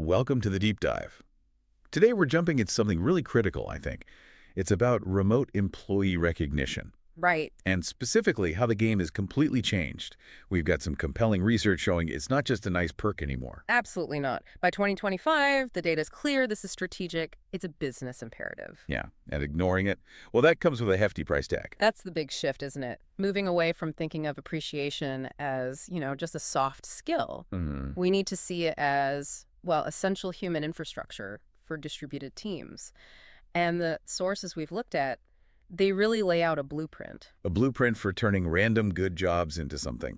Welcome to the deep dive. Today we're jumping into something really critical, I think. It's about remote employee recognition, Right. and specifically how the game has completely changed. We've got some compelling research showing it's not just a nice perk anymore. Absolutely not. By 2025, the data is clear. This is strategic. It's a business imperative. Yeah, and ignoring it, well, that comes with a hefty price tag. That's the big shift, isn't it? Moving away from thinking of appreciation as, just a soft skill. We need to see it as, well, essential human infrastructure for distributed teams. And the sources we've looked at, they really lay out a blueprint. A blueprint for turning random good jobs into something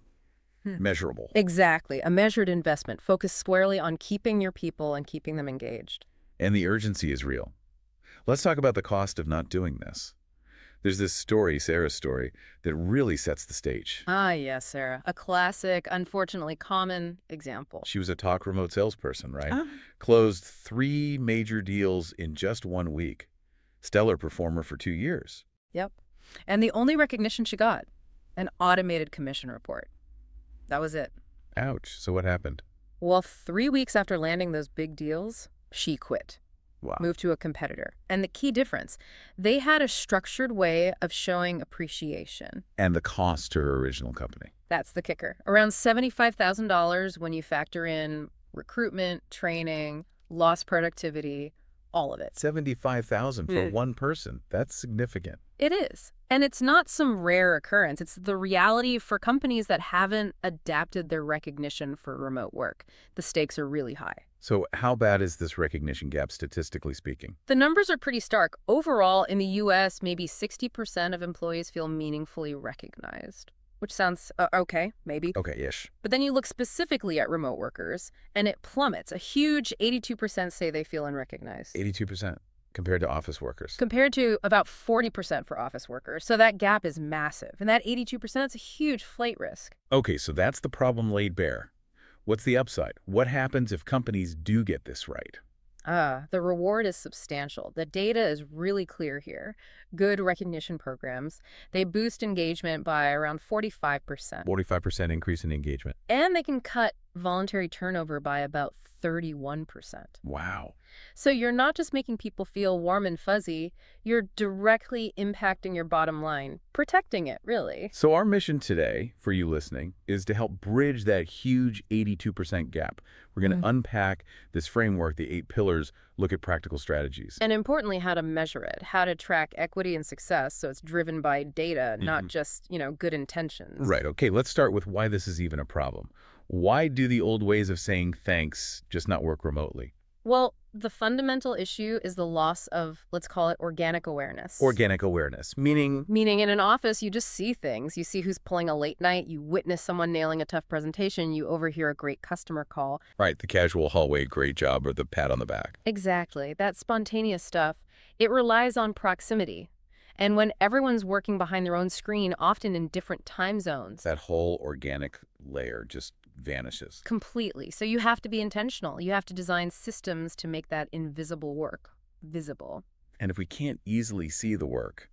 measurable. Exactly. A measured investment focused squarely on keeping your people and keeping them engaged. And the urgency is real. Let's talk about the cost of not doing this. There's this story, Sarah's story, that really sets the stage. Ah, yes, Sarah. A classic, unfortunately common example. She was a talk remote salesperson, right? Ah. Closed 3 major deals in just 1 week. Stellar performer for 2 years. Yep. And the only recognition she got, an automated commission report. That was it. Ouch. So what happened? Well, 3 weeks after landing those big deals, she quit. Wow. Moved to a competitor. And the key difference, they had a structured way of showing appreciation. And the cost to her original company. That's the kicker. Around $75,000 when you factor in recruitment, training, lost productivity, all of it. $75,000 for one person. That's significant. It is. And it's not some rare occurrence. It's the reality for companies that haven't adapted their recognition for remote work. The stakes are really high. So how bad is this recognition gap, statistically speaking? The numbers are pretty stark. Overall, in the U.S., maybe 60% of employees feel meaningfully recognized, which sounds okay, maybe. Okay-ish. But then you look specifically at remote workers, and it plummets. A huge 82% say they feel unrecognized. 82% compared to office workers. Compared to about 40% for office workers. So that gap is massive. And that 82% is a huge flight risk. Okay, so that's the problem laid bare. What's the upside? What happens if companies do get this right? The reward is substantial. The data is really clear here. Good recognition programs, they boost engagement by around 45%. 45% increase in engagement. And they can cut voluntary turnover by about 31%. Wow. So you're not just making people feel warm and fuzzy, you're directly impacting your bottom line, protecting it, really. So our mission today, for you listening, is to help bridge that huge 82% gap. We're going to unpack this framework, the 8 pillars, look at practical strategies. And importantly, how to measure it, how to track equity and success so it's driven by data, not just, good intentions. Right. Okay, let's start with why this is even a problem. Why do the old ways of saying thanks just not work remotely? Well, the fundamental issue is the loss of, let's call it, organic awareness. Organic awareness, meaning? Meaning in an office, you just see things. You see who's pulling a late night, you witness someone nailing a tough presentation, you overhear a great customer call. Right, the casual hallway great job or the pat on the back. Exactly. That spontaneous stuff, it relies on proximity. And when everyone's working behind their own screen, often in different time zones. That whole organic layer just vanishes. Completely. So you have to be intentional. You have to design systems to make that invisible work visible. And if we can't easily see the work,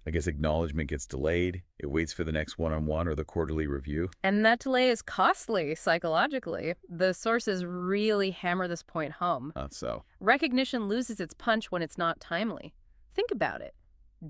I guess acknowledgement gets delayed. It waits for the next one-on-one or the quarterly review. And that delay is costly psychologically. The sources really hammer this point home. Not so. Recognition loses its punch when it's not timely. Think about it.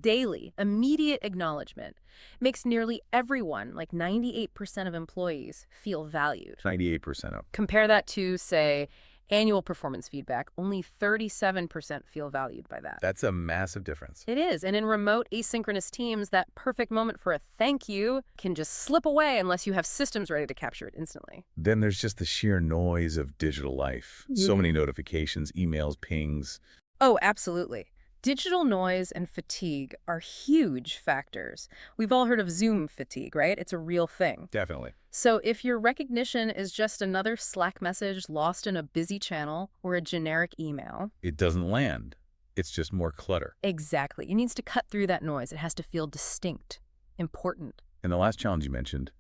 Daily, immediate acknowledgement makes nearly everyone, like 98% of employees, feel valued. 98% up. Compare that to, say, annual performance feedback. Only 37% feel valued by that. That's a massive difference. It is. And in remote asynchronous teams, that perfect moment for a thank you can just slip away unless you have systems ready to capture it instantly. Then there's just the sheer noise of digital life. So many notifications, emails, pings. Oh, absolutely. Digital noise and fatigue are huge factors. We've all heard of Zoom fatigue, right? It's a real thing. Definitely. So if your recognition is just another Slack message lost in a busy channel or a generic email. It doesn't land. It's just more clutter. Exactly. It needs to cut through that noise. It has to feel distinct, important. And the last challenge you mentioned,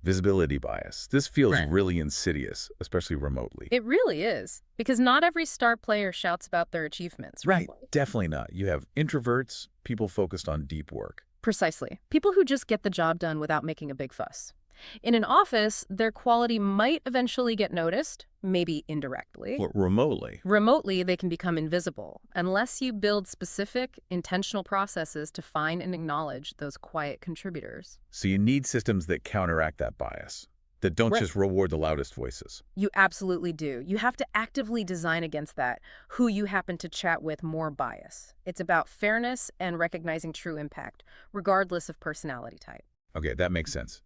visibility bias. This feels really insidious, especially remotely. It really is, because not every star player shouts about their achievements. Right. Definitely not. You have introverts, people focused on deep work. Precisely. People who just get the job done without making a big fuss. In an office, their quality might eventually get noticed, maybe indirectly. Or remotely. Remotely, they can become invisible unless you build specific, intentional processes to find and acknowledge those quiet contributors. So you need systems that counteract that bias, that don't Right. just reward the loudest voices. You absolutely do. You have to actively design against that, who you happen to chat with more bias. It's about fairness and recognizing true impact, regardless of personality type. Okay, that makes sense.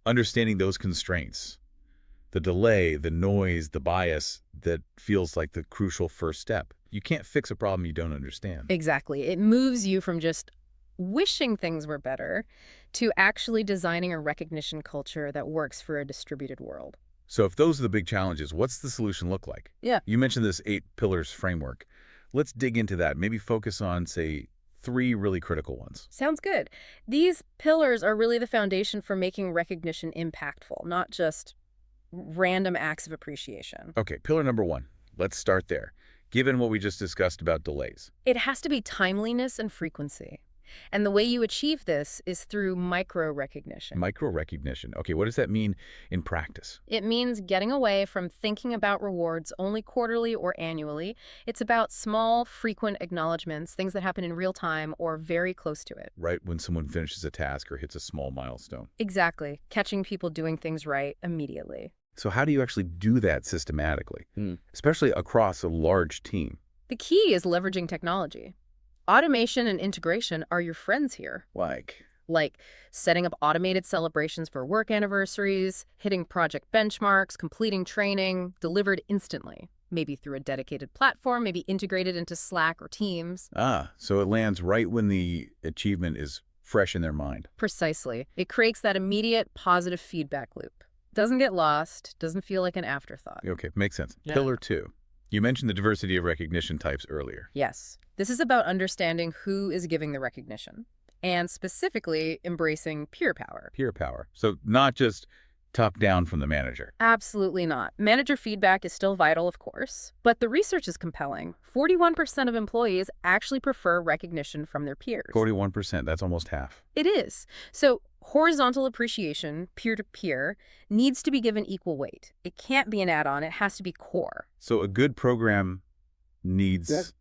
Understanding those constraints, the delay, the noise, the bias, that feels like the crucial first step. You can't fix a problem you don't understand. Exactly. It moves you from just wishing things were better to actually designing a recognition culture that works for a distributed world. So if those are the big challenges, what's the solution look like? Yeah. You mentioned this 8 pillars framework. Let's dig into that. Maybe focus on, say, 3 really critical ones. Sounds good. These pillars are really the foundation for making recognition impactful, not just random acts of appreciation. Okay, pillar number 1. Let's start there. Given what we just discussed about delays. It has to be timeliness and frequency. And the way you achieve this is through micro-recognition. Micro-recognition. Okay, what does that mean in practice? It means getting away from thinking about rewards only quarterly or annually. It's about small, frequent acknowledgments, things that happen in real time or very close to it. Right when someone finishes a task or hits a small milestone. Exactly. Catching people doing things right immediately. So how do you actually do that systematically, especially across a large team? The key is leveraging technology. Automation and integration are your friends here. Like setting up automated celebrations for work anniversaries, hitting project benchmarks, completing training, delivered instantly. Maybe through a dedicated platform, maybe integrated into Slack or Teams. So it lands right when the achievement is fresh in their mind. Precisely. It creates that immediate positive feedback loop. Doesn't get lost, doesn't feel like an afterthought. Okay, makes sense. Yeah. Pillar 2. You mentioned the diversity of recognition types earlier. Yes. This is about understanding who is giving the recognition, and specifically embracing peer power. Peer power. So not just top-down from the manager. Absolutely not. Manager feedback is still vital, of course, but the research is compelling. 41% of employees actually prefer recognition from their peers. 41%, that's almost half. It is. So horizontal appreciation, peer-to-peer, needs to be given equal weight. It can't be an add-on. It has to be core. So a good program needs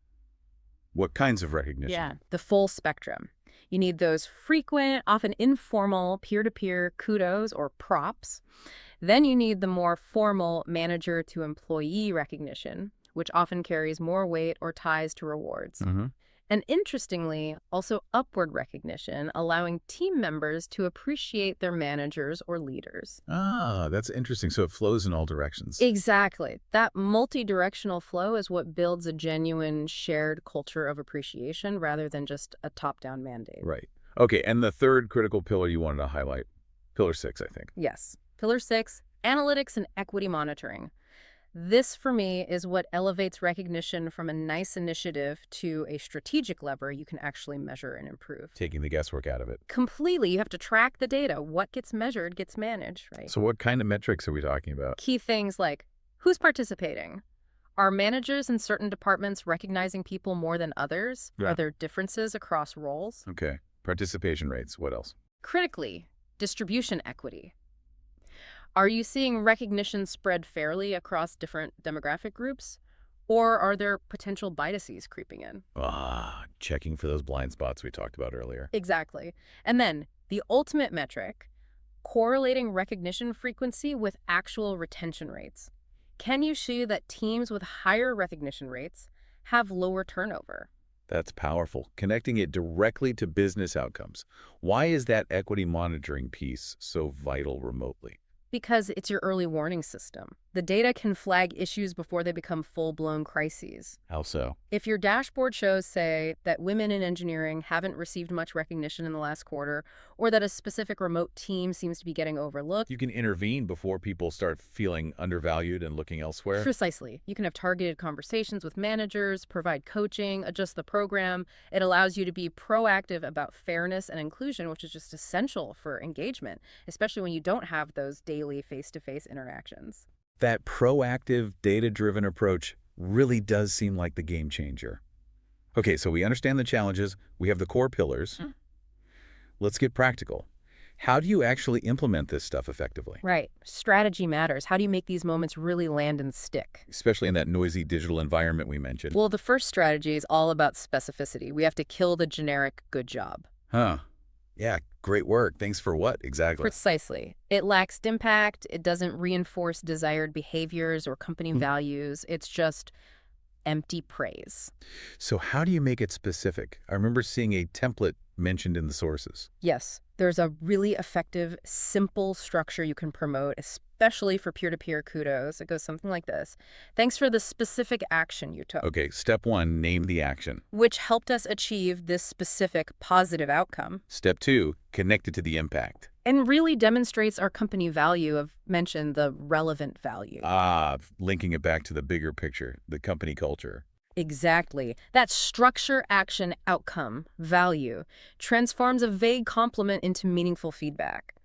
what kinds of recognition? Yeah, the full spectrum. You need those frequent, often informal, peer-to-peer kudos or props. Then you need the more formal manager-to-employee recognition, which often carries more weight or ties to rewards. And interestingly, also upward recognition, allowing team members to appreciate their managers or leaders. That's interesting. So it flows in all directions. Exactly. That multi-directional flow is what builds a genuine shared culture of appreciation rather than just a top-down mandate. Right. Okay, and the third critical pillar you wanted to highlight, pillar 6, I think. Yes. Pillar 6, analytics and equity monitoring. This, for me, is what elevates recognition from a nice initiative to a strategic lever you can actually measure and improve. Taking the guesswork out of it. Completely. You have to track the data. What gets measured gets managed, right? So what kind of metrics are we talking about? Key things like who's participating? Are managers in certain departments recognizing people more than others? Yeah. Are there differences across roles? Okay. Participation rates. What else? Critically, distribution equity. Are you seeing recognition spread fairly across different demographic groups? Or are there potential biases creeping in? Checking for those blind spots we talked about earlier. Exactly. And then the ultimate metric, correlating recognition frequency with actual retention rates. Can you show that teams with higher recognition rates have lower turnover? That's powerful. Connecting it directly to business outcomes. Why is that equity monitoring piece so vital remotely? Because it's your early warning system. The data can flag issues before they become full-blown crises. How so? If your dashboard shows, say, that women in engineering haven't received much recognition in the last quarter, or that a specific remote team seems to be getting overlooked. You can intervene before people start feeling undervalued and looking elsewhere. Precisely. You can have targeted conversations with managers, provide coaching, adjust the program. It allows you to be proactive about fairness and inclusion, which is just essential for engagement, especially when you don't have those daily face-to-face interactions. That proactive, data-driven approach really does seem like the game changer. Okay, so we understand the challenges. We have the core pillars. Let's get practical. How do you actually implement this stuff effectively? Right. Strategy matters. How do you make these moments really land and stick? Especially in that noisy digital environment we mentioned. Well, the first strategy is all about specificity. We have to kill the generic good job. Huh. Yeah, great work. Thanks for what, exactly? Precisely. It lacks impact. It doesn't reinforce desired behaviors or company values. It's just empty praise. So how do you make it specific? I remember seeing a template mentioned in the sources. Yes, there's a really effective, simple structure you can promote, especially for peer-to-peer kudos. It goes something like this. Thanks for the specific action you took, Okay, step 1, name the action. which helped us achieve this specific positive outcome, Step 2, connect it to the impact. and really demonstrates our company value of, mention the relevant value. Linking it back to the bigger picture, the company culture. Exactly. That structure, action, outcome, value transforms a vague compliment into meaningful feedback.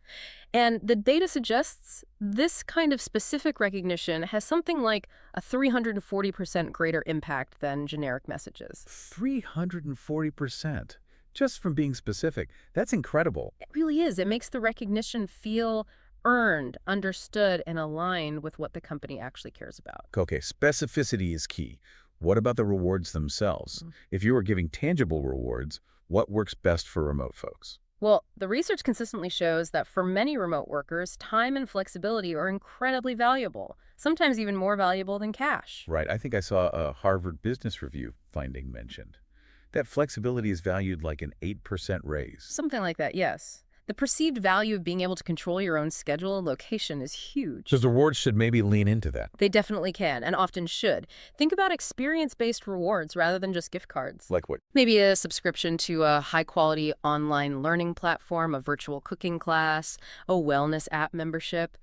And the data suggests this kind of specific recognition has something like a 340% greater impact than generic messages. 340%. Just from being specific. That's incredible. It really is. It makes the recognition feel earned, understood, and aligned with what the company actually cares about. Okay, specificity is key. What about the rewards themselves? If you were giving tangible rewards, what works best for remote folks? Well, the research consistently shows that for many remote workers, time and flexibility are incredibly valuable, sometimes even more valuable than cash. Right, I think I saw a Harvard Business Review finding mentioned. That flexibility is valued like an 8% raise. Something like that, yes. The perceived value of being able to control your own schedule and location is huge. So the rewards should maybe lean into that. They definitely can, and often should. Think about experience-based rewards rather than just gift cards. Like what? Maybe a subscription to a high-quality online learning platform, a virtual cooking class, a wellness app membership.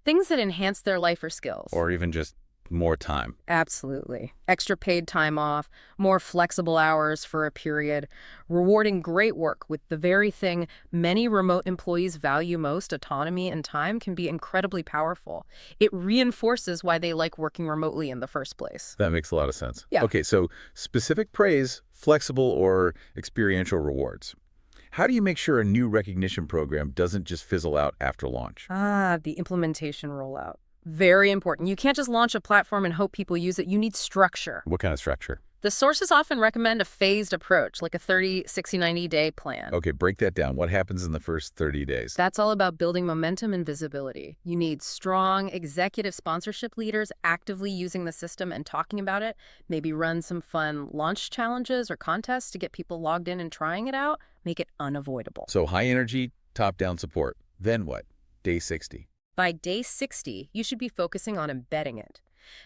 Things that enhance their life or skills. Or even just more time. Absolutely. Extra paid time off, more flexible hours for a period, rewarding great work with the very thing many remote employees value most, autonomy and time, can be incredibly powerful. It reinforces why they like working remotely in the first place. That makes a lot of sense. Yeah. Okay, so specific praise, flexible or experiential rewards. How do you make sure a new recognition program doesn't just fizzle out after launch? The implementation rollout. Very important. You can't just launch a platform and hope people use it. You need structure. What kind of structure? The sources often recommend a phased approach, like a 30, 60, 90-day plan. Okay, break that down. What happens in the first 30 days? That's all about building momentum and visibility. You need strong executive sponsorship leaders actively using the system and talking about it. Maybe run some fun launch challenges or contests to get people logged in and trying it out. Make it unavoidable. So high energy, top-down support. Then what? Day 60. By day 60, you should be focusing on embedding it.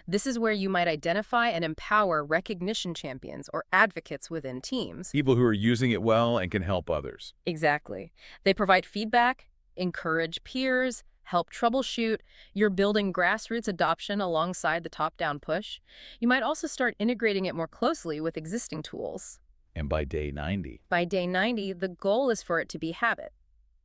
This is where you might identify and empower recognition champions or advocates within teams. People who are using it well and can help others. Exactly. They provide feedback, encourage peers, help troubleshoot. You're building grassroots adoption alongside the top-down push. You might also start integrating it more closely with existing tools. And by day 90. By day 90, the goal is for it to be habit.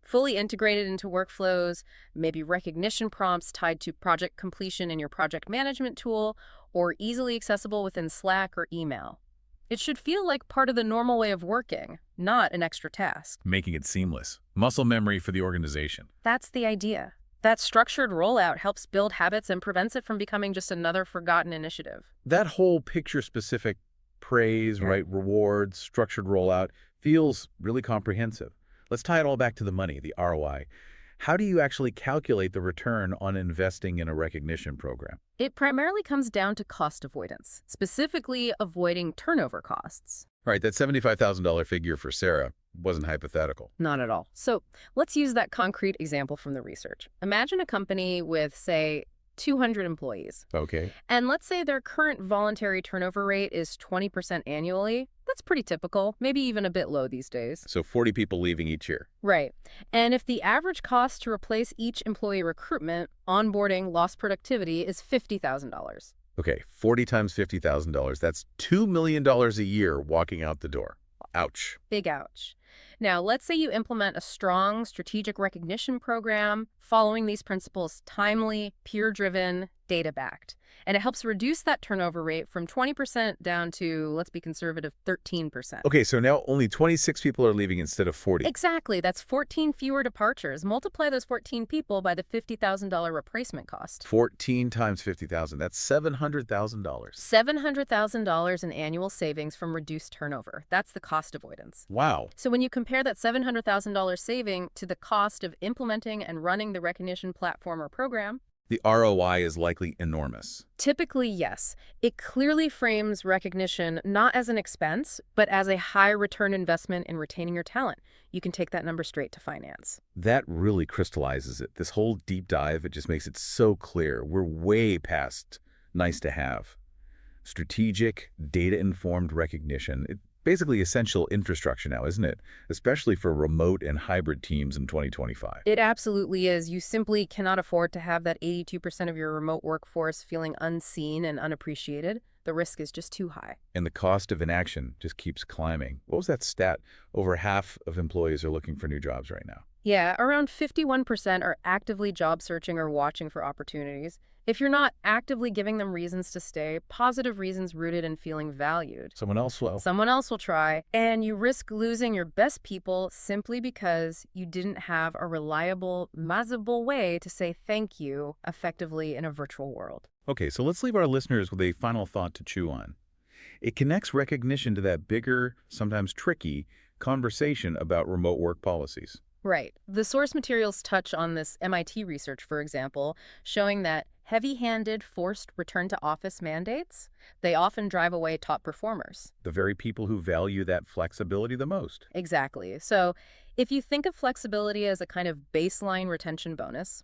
Fully integrated into workflows, maybe recognition prompts tied to project completion in your project management tool, or easily accessible within Slack or email. It should feel like part of the normal way of working, not an extra task. Making it seamless. Muscle memory for the organization. That's the idea. That structured rollout helps build habits and prevents it from becoming just another forgotten initiative. That whole picture-specific praise, right, rewards, structured rollout feels really comprehensive. Let's tie it all back to the money, the ROI. How do you actually calculate the return on investing in a recognition program? It primarily comes down to cost avoidance, specifically avoiding turnover costs. All right, that $75,000 figure for Sarah wasn't hypothetical. Not at all. So let's use that concrete example from the research. Imagine a company with, say, 200 employees. Okay. And let's say their current voluntary turnover rate is 20% annually. That's pretty typical, maybe even a bit low these days. So 40 people leaving each year. Right. And if the average cost to replace each employee recruitment, onboarding, lost productivity is $50,000. Okay, 40 times $50,000. That's $2 million a year walking out the door. Ouch. Big ouch. Now, let's say you implement a strong strategic recognition program following these principles: timely, peer-driven, data-backed. And it helps reduce that turnover rate from 20% down to, let's be conservative, 13%. Okay, so now only 26 people are leaving instead of 40. Exactly. That's 14 fewer departures. Multiply those 14 people by the $50,000 replacement cost. 14 times 50,000. That's $700,000. $700,000 in annual savings from reduced turnover. That's the cost avoidance. Wow. So when you compare that $700,000 saving to the cost of implementing and running the recognition platform or program, The ROI is likely enormous. typically, yes. It clearly frames recognition not as an expense, but as a high return investment in retaining your talent. You can take that number straight to finance. That really crystallizes it. This whole deep dive, it just makes it so clear. We're way past nice to have. Strategic, data-informed recognition. It's basically essential infrastructure now, isn't it? Especially for remote and hybrid teams in 2025. It absolutely is. You simply cannot afford to have that 82% of your remote workforce feeling unseen and unappreciated. The risk is just too high. And the cost of inaction just keeps climbing. What was that stat? Over half of employees are looking for new jobs right now. Yeah, around 51% are actively job searching or watching for opportunities. If you're not actively giving them reasons to stay, positive reasons rooted in feeling valued, Someone else will. someone else will try, and you risk losing your best people simply because you didn't have a reliable, manageable way to say thank you effectively in a virtual world. Okay, so let's leave our listeners with a final thought to chew on. It connects recognition to that bigger, sometimes tricky, conversation about remote work policies. Right. The source materials touch on this MIT research, for example, showing that heavy-handed forced return-to-office mandates, they often drive away top performers. The very people who value that flexibility the most. Exactly. So if you think of flexibility as a kind of baseline retention bonus,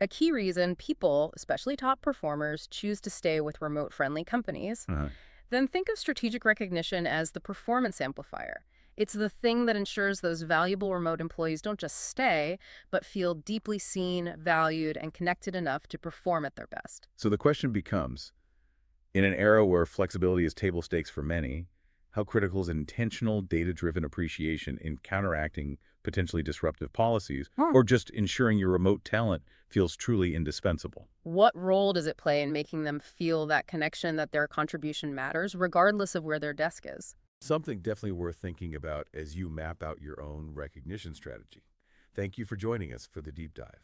a key reason people, especially top performers, choose to stay with remote-friendly companies, Uh-huh. then think of strategic recognition as the performance amplifier. It's the thing that ensures those valuable remote employees don't just stay, but feel deeply seen, valued, and connected enough to perform at their best. So the question becomes, in an era where flexibility is table stakes for many, how critical is intentional, data-driven appreciation in counteracting potentially disruptive policies, or just ensuring your remote talent feels truly indispensable? What role does it play in making them feel that connection, that their contribution matters, regardless of where their desk is? Something definitely worth thinking about as you map out your own recognition strategy. Thank you for joining us for the deep dive.